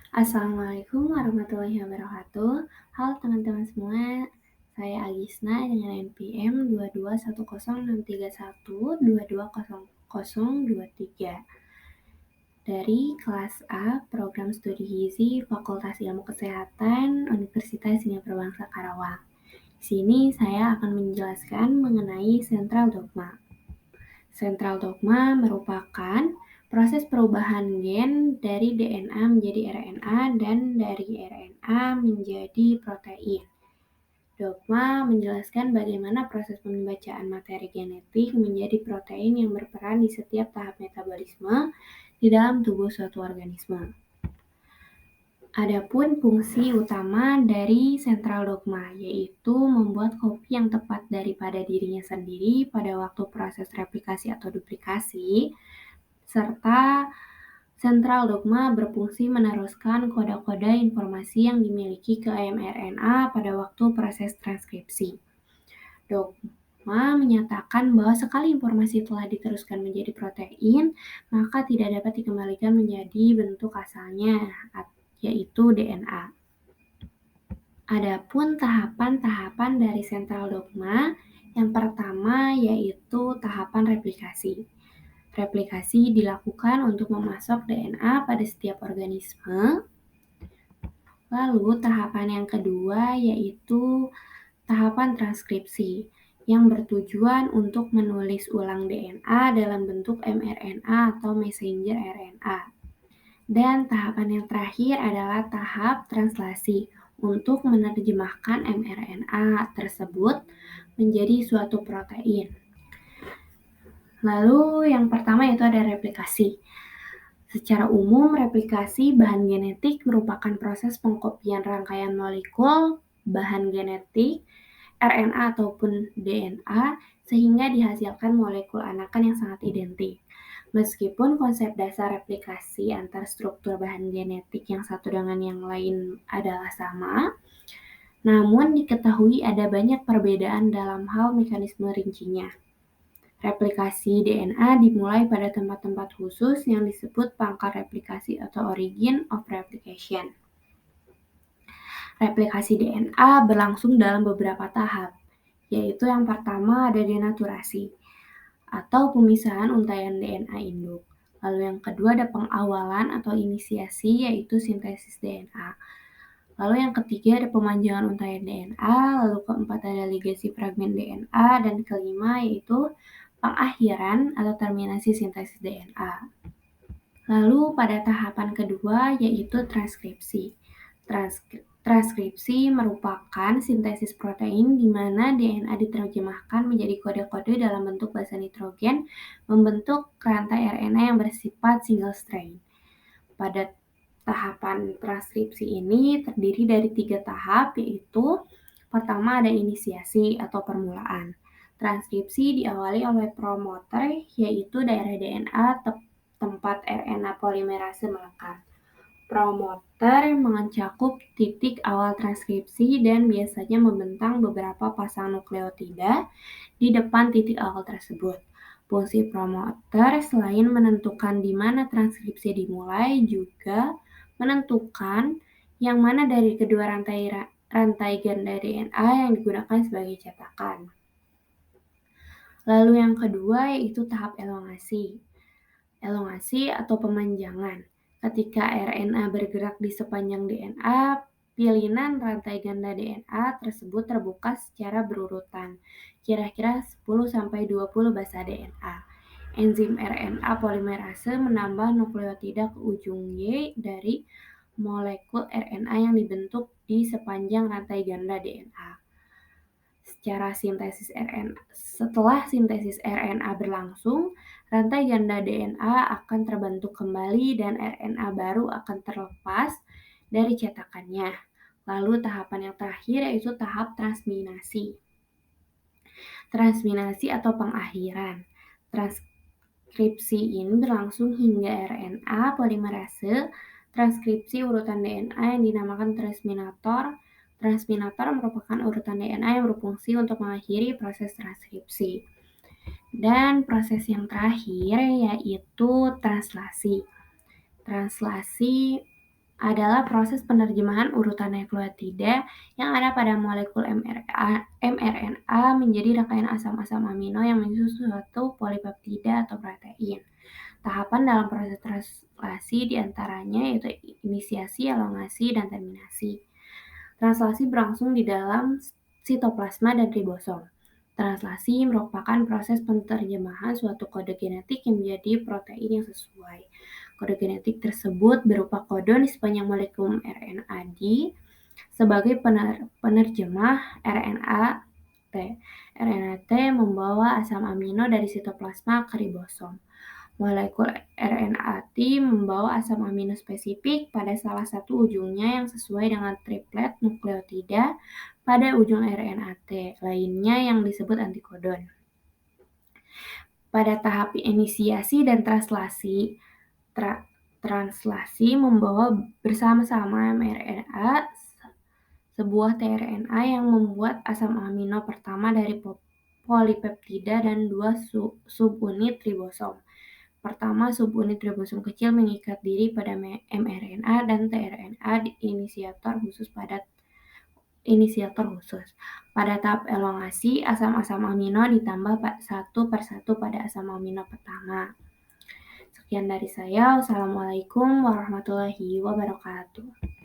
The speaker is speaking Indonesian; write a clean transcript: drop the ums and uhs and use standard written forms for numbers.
Assalamualaikum warahmatullahi wabarakatuh. Halo teman-teman semua, saya Agisna dengan NPM 221031220023 dari kelas A Program Studi Gizi Fakultas Ilmu Kesehatan Universitas Seni Perbangsa Karawang. Di sini saya akan menjelaskan mengenai sentral dogma. Sentral dogma merupakan proses perubahan gen dari DNA menjadi RNA dan dari RNA menjadi protein. Dogma menjelaskan bagaimana proses pembacaan materi genetik menjadi protein yang berperan di setiap tahap metabolisme di dalam tubuh suatu organisme. Adapun fungsi utama dari sentral dogma yaitu membuat kopi yang tepat daripada dirinya sendiri pada waktu proses replikasi atau duplikasi, serta sentral dogma berfungsi meneruskan kode-kode informasi yang dimiliki ke mRNA pada waktu proses transkripsi. Dogma menyatakan bahwa sekali informasi telah diteruskan menjadi protein, maka tidak dapat dikembalikan menjadi bentuk asalnya, yaitu DNA. Adapun tahapan-tahapan dari sentral dogma, yang pertama yaitu tahapan replikasi. Replikasi dilakukan untuk memasok DNA pada setiap organisme. Lalu tahapan yang kedua yaitu tahapan transkripsi yang bertujuan untuk menulis ulang DNA dalam bentuk mRNA atau messenger RNA. Dan tahapan yang terakhir adalah tahap translasi untuk menerjemahkan mRNA tersebut menjadi suatu protein. Lalu yang pertama itu ada replikasi. Secara umum, replikasi bahan genetik merupakan proses pengkopian rangkaian molekul bahan genetik, RNA ataupun DNA, sehingga dihasilkan molekul anakan yang sangat identik. Meskipun konsep dasar replikasi antar struktur bahan genetik yang satu dengan yang lain adalah sama, namun diketahui ada banyak perbedaan dalam hal mekanisme rincinya. Replikasi DNA dimulai pada tempat-tempat khusus yang disebut pangkal replikasi atau origin of replication. Replikasi DNA berlangsung dalam beberapa tahap, yaitu yang pertama ada denaturasi atau pemisahan untaian DNA induk. Lalu yang kedua ada pengawalan atau inisiasi yaitu sintesis DNA. Lalu yang ketiga ada pemanjangan untaian DNA, lalu keempat ada ligasi fragmen DNA, dan kelima yaitu pengakhiran atau terminasi sintesis DNA. Lalu pada tahapan kedua yaitu transkripsi. Transkripsi merupakan sintesis protein di mana DNA diterjemahkan menjadi kode-kode dalam bentuk basa nitrogen membentuk rantai RNA yang bersifat single strand. Pada tahapan transkripsi ini terdiri dari 3 tahap yaitu pertama ada inisiasi atau permulaan. Transkripsi diawali oleh promoter yaitu daerah DNA tempat RNA polimerase melekat. Promoter mencakup titik awal transkripsi dan biasanya membentang beberapa pasang nukleotida di depan titik awal tersebut. Fungsi promoter selain menentukan di mana transkripsi dimulai juga menentukan yang mana dari kedua rantai ganda DNA yang digunakan sebagai cetakan. Lalu yang kedua yaitu tahap elongasi. Elongasi atau pemanjangan. Ketika RNA bergerak di sepanjang DNA, pilihan rantai ganda DNA tersebut terbuka secara berurutan, kira-kira 10-20 basa DNA. Enzim RNA polimerase menambah nukleotida ke ujung Y dari molekul RNA yang dibentuk di sepanjang rantai ganda DNA. Setelah sintesis RNA berlangsung, rantai ganda DNA akan terbentuk kembali dan RNA baru akan terlepas dari cetakannya. Lalu tahapan yang terakhir yaitu tahap transminasi. Transminasi atau pengakhiran. Transkripsi ini berlangsung hingga RNA polimerase transkripsi urutan DNA yang dinamakan transminator. Transminator merupakan urutan DNA yang berfungsi untuk mengakhiri proses transkripsi. Dan proses yang terakhir yaitu translasi. Translasi adalah proses penerjemahan urutan nukleotida yang ada pada molekul mRNA menjadi rangkaian asam-asam amino yang menyusun suatu polipeptida atau protein. Tahapan dalam proses translasi diantaranya yaitu inisiasi, elongasi, dan terminasi. Translasi berlangsung di dalam sitoplasma dan ribosom. Translasi merupakan proses penerjemahan suatu kode genetik yang menjadi protein yang sesuai. Kode genetik tersebut berupa kodon di sepanjang molekul RNA sebagai penerjemah RNA T. RNA T membawa asam amino dari sitoplasma ke ribosom. Molekul RNA T membawa asam amino spesifik pada salah satu ujungnya yang sesuai dengan triplet nukleotida pada ujung RNA T lainnya yang disebut antikodon. Pada tahap inisiasi dan translasi, translasi membawa bersama-sama mRNA sebuah tRNA yang membuat asam amino pertama dari polipeptida dan dua subunit ribosom. Pertama, subunit ribosom kecil mengikat diri pada mRNA dan tRNA inisiator khusus. Pada tahap elongasi, asam-asam amino ditambah satu persatu pada asam amino pertama. Sekian dari saya. Wassalamualaikum warahmatullahi wabarakatuh.